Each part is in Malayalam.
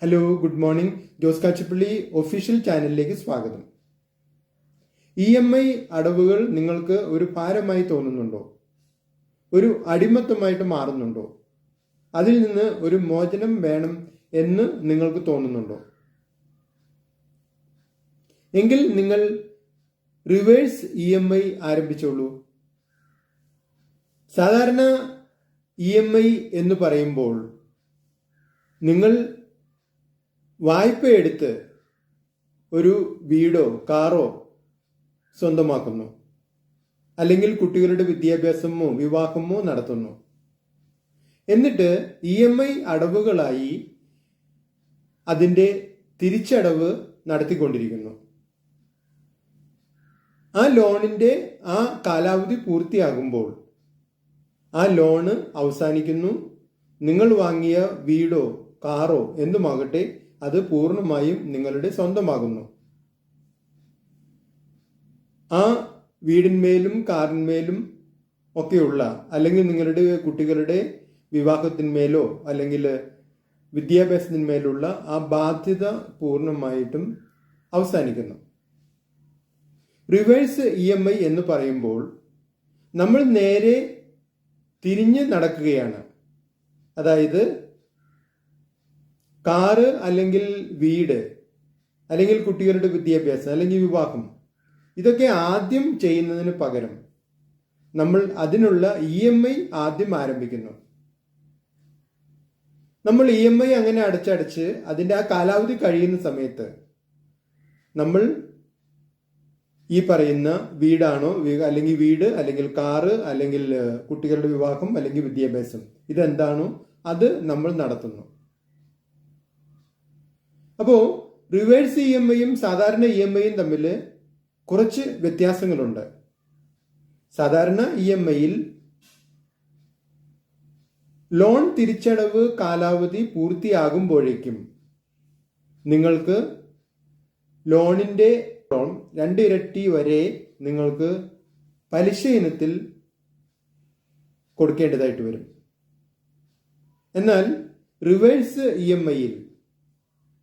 Hello, good morning. Jose Kachippally official ചാനലിലേക്ക് സ്വാഗതം. EMI അടവുകൾ നിങ്ങൾക്ക് ഒരു ഭാരമായി തോന്നുന്നുണ്ടോ? ഒരു അടിമത്തമായിട്ട് മാറുന്നുണ്ടോ? അതിൽ നിന്ന് ഒരു മോചനം വേണം എന്ന് നിങ്ങൾക്ക് തോന്നുന്നുണ്ടോ? എങ്കിൽ നിങ്ങൾ റിവേഴ്സ് EMI ആരംഭിച്ചോളൂ. സാധാരണ EMI എന്ന് പറയുമ്പോൾ നിങ്ങൾ വായ്പയെടുത്ത് ഒരു വീടോ കാറോ സ്വന്തമാക്കുന്നു, അല്ലെങ്കിൽ കുട്ടികളുടെ വിദ്യാഭ്യാസമോ വിവാഹമോ നടത്തുന്നു. എന്നിട്ട് EMI അടവുകളായി അതിൻ്റെ തിരിച്ചടവ് നടത്തിക്കൊണ്ടിരിക്കുന്നു. ആ ലോണിൻ്റെ ആ കാലാവധി പൂർത്തിയാകുമ്പോൾ ആ ലോണ് അവസാനിക്കുന്നു. നിങ്ങൾ വാങ്ങിയ വീടോ കാറോ എന്തുമാകട്ടെ, അത് പൂർണ്ണമായും നിങ്ങളുടെ സ്വന്തമാകുന്നു. ആ വീടിന്മേലും കാറിന്മേലും ഒക്കെയുള്ള, അല്ലെങ്കിൽ നിങ്ങളുടെ കുട്ടികളുടെ വിവാഹത്തിന്മേലോ അല്ലെങ്കിൽ വിദ്യാഭ്യാസത്തിന്മേലുള്ള ആ ബാധ്യത പൂർണ്ണമായിട്ടും അവസാനിക്കുന്നു. റിവേഴ്സ് EMI എന്ന് പറയുമ്പോൾ നമ്മൾ നേരെ തിരിഞ്ഞ് നടക്കുകയാണ്. അതായത് കാറ് അല്ലെങ്കിൽ വീട് അല്ലെങ്കിൽ കുട്ടികളുടെ വിദ്യാഭ്യാസം അല്ലെങ്കിൽ വിവാഹം, ഇതൊക്കെ ആദ്യം ചെയ്യുന്നതിന് പകരം നമ്മൾ അതിനുള്ള EMI ആദ്യം ആരംഭിക്കുന്നു. നമ്മൾ EMI അങ്ങനെ അടച്ചടച്ച് അതിൻ്റെ ആ കാലാവധി കഴിയുന്ന സമയത്ത് നമ്മൾ ഈ പറയുന്ന വീടാണോ അല്ലെങ്കിൽ വീട് അല്ലെങ്കിൽ കാറ് അല്ലെങ്കിൽ കുട്ടികളുടെ വിവാഹം അല്ലെങ്കിൽ വിദ്യാഭ്യാസം, ഇതെന്താണോ അത് നമ്മൾ നടത്തുന്നു. അപ്പോൾ റിവേഴ്സ് EMIയും സാധാരണ EMIയും തമ്മിൽ കുറച്ച് വ്യത്യാസങ്ങളുണ്ട്. സാധാരണ EMIയിൽ ലോൺ തിരിച്ചടവ് കാലാവധി പൂർത്തിയാകുമ്പോഴേക്കും നിങ്ങൾക്ക് ലോണിൻ്റെ 2 ഇരട്ടി വരെ നിങ്ങൾക്ക് പലിശ ഇനത്തിൽ കൊടുക്കേണ്ടതായിട്ട് വരും. എന്നാൽ റിവേഴ്സ് EMIയിൽ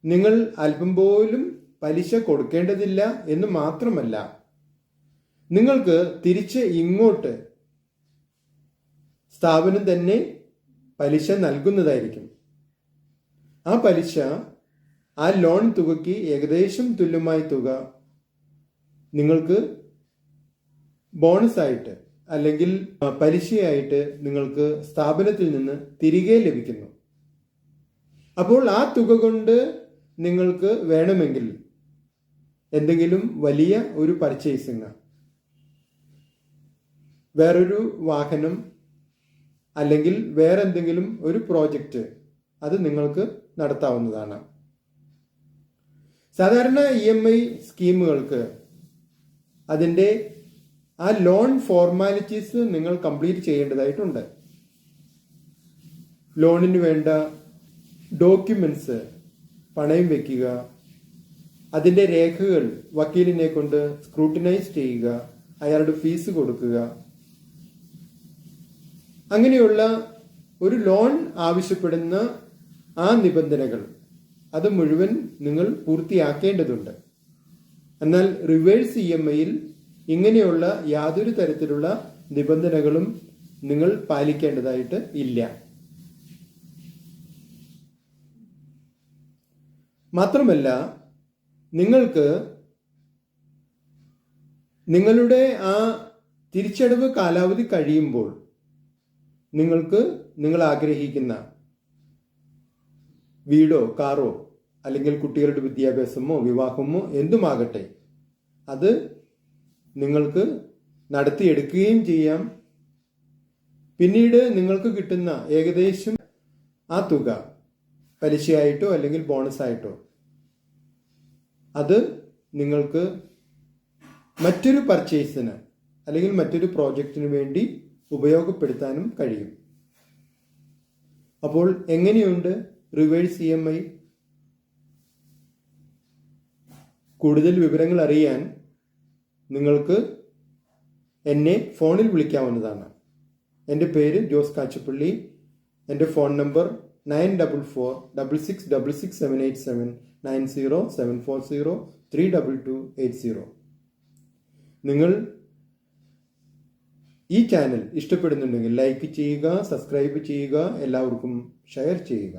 നിങ്ങൾ അല്പം പോലും പലിശ കൊടുക്കേണ്ടതില്ല എന്ന് മാത്രമല്ല, നിങ്ങൾക്ക് തിരിച്ച് ഇങ്ങോട്ട് സ്ഥാപനം തന്നെ പലിശ നൽകുന്നതായിരിക്കും. ആ പലിശ ആ ലോൺ തുകയ്ക്ക് ഏകദേശം തുല്യമായ തുക നിങ്ങൾക്ക് ബോണസായിട്ട് അല്ലെങ്കിൽ പലിശയായിട്ട് നിങ്ങൾക്ക് സ്ഥാപനത്തിൽ നിന്ന് തിരികെ ലഭിക്കുന്നു. അപ്പോൾ ആ തുക കൊണ്ട് നിങ്ങൾക്ക് വേണമെങ്കിൽ എന്തെങ്കിലും വലിയ ഒരു പർച്ചേസിങ്, വേറൊരു വാഹനം അല്ലെങ്കിൽ വേറെന്തെങ്കിലും ഒരു പ്രോജക്റ്റ്, അത് നിങ്ങൾക്ക് നടത്താവുന്നതാണ്. സാധാരണ EMI സ്കീമുകൾക്ക് അതിൻ്റെ ആ ലോൺ ഫോർമാലിറ്റീസ് നിങ്ങൾ കംപ്ലീറ്റ് ചെയ്യേണ്ടതായിട്ടുണ്ട്. ലോണിന് വേണ്ട ഡോക്യുമെന്റ്സ് പണയം വെക്കുക, അതിൻ്റെ രേഖകൾ വക്കീലിനെ കൊണ്ട് സ്ക്രൂട്ടിനൈസ് ചെയ്യുക, അയാളുടെ ഫീസ് കൊടുക്കുക, അങ്ങനെയുള്ള ഒരു ലോൺ ആവശ്യപ്പെടുന്ന ആ നിബന്ധനകൾ അത് മുഴുവൻ നിങ്ങൾ പൂർത്തിയാക്കേണ്ടതുണ്ട്. എന്നാൽ റിവേഴ്സ് EMIയിൽ ഇങ്ങനെയുള്ള യാതൊരു തരത്തിലുള്ള നിബന്ധനകളും നിങ്ങൾ പാലിക്കേണ്ടതായിട്ട് ഇല്ല. മാത്രമല്ല, നിങ്ങൾക്ക് നിങ്ങളുടെ ആ തിരിച്ചടവ് കാലാവധി കഴിയുമ്പോൾ നിങ്ങൾ ആഗ്രഹിക്കുന്ന വീടോ കാറോ അല്ലെങ്കിൽ കുട്ടികളുടെ വിദ്യാഭ്യാസമോ വിവാഹമോ എന്തുമാകട്ടെ, അത് നിങ്ങൾക്ക് നടത്തിയെടുക്കുകയും ചെയ്യാം. പിന്നീട് നിങ്ങൾക്ക് കിട്ടുന്ന ഏകദേശം ആ തുക പലിശയായിട്ടോ അല്ലെങ്കിൽ ബോണസായിട്ടോ അത് നിങ്ങൾക്ക് മറ്റൊരു പർച്ചേസിന് അല്ലെങ്കിൽ മറ്റൊരു പ്രോജക്റ്റിന് വേണ്ടി ഉപയോഗപ്പെടുത്താനും കഴിയും. അപ്പോൾ എങ്ങനെയുണ്ട് റിവേഴ്സ് EMI? കൂടുതൽ വിവരങ്ങൾ അറിയാൻ നിങ്ങൾക്ക് എന്നെ ഫോണിൽ വിളിക്കാവുന്നതാണ്. എൻ്റെ പേര് ജോസ് കാച്ചിപ്പള്ളി. എൻ്റെ ഫോൺ നമ്പർ 9446666787 9074032280. നിങ്ങൾ ഈ ചാനൽ ഇഷ്ടപ്പെടുന്നുണ്ടെങ്കിൽ ലൈക്ക് ചെയ്യുക, സബ്സ്ക്രൈബ് ചെയ്യുക, എല്ലാവർക്കും ഷെയർ ചെയ്യുക.